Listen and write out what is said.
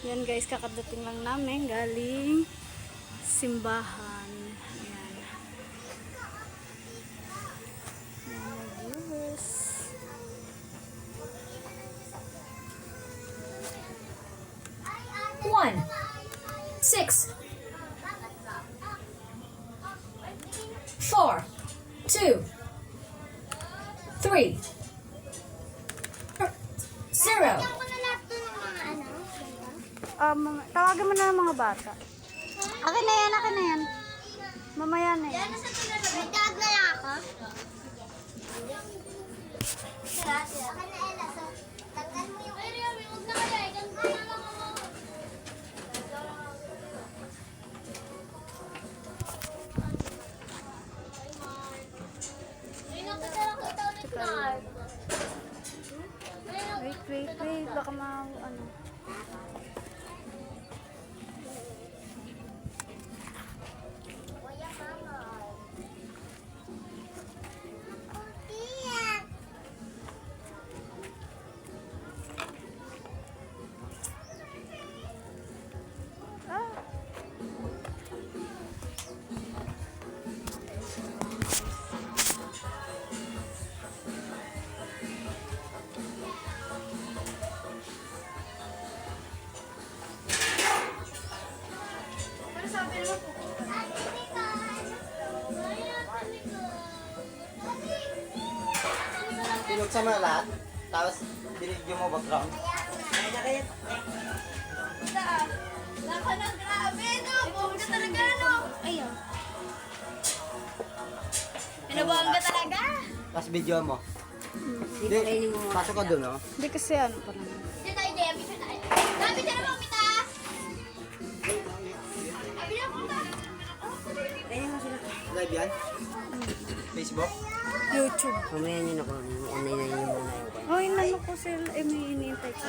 Yan guys, kakadating lang namin galing simbahan. Ayan. Mga viewers. One, 6, 4, 2, 3, 0. Tawagan mo na ng mga bata. Akin na yan, akin na yan. Mamaya na yan. Nagtag na lang ako. Tagtan mo yung... Ay, Riami, huwag na kaya. Ganito na lang ako. Ay, nakatala ko ito ulit na. Wait. Baka ano. Kuya, mama. Pinuksan mo na lahat, tapos binigyan mo background. Naka na, grabe, no? Bongga talaga, no? Ayun. Pinabongga talaga. Tapos video mo. Hindi, pasok ka dun, oh. Hindi kasi ano pa naman. Dito tayo, Jay. Abis na tayo. Sabi siya naman, Mita. Abi na, punta. Live yan? Facebook? YouTube. Mamaya nyo na kung online na yun muna yung Oh, inano ko sila. May iniintay ko.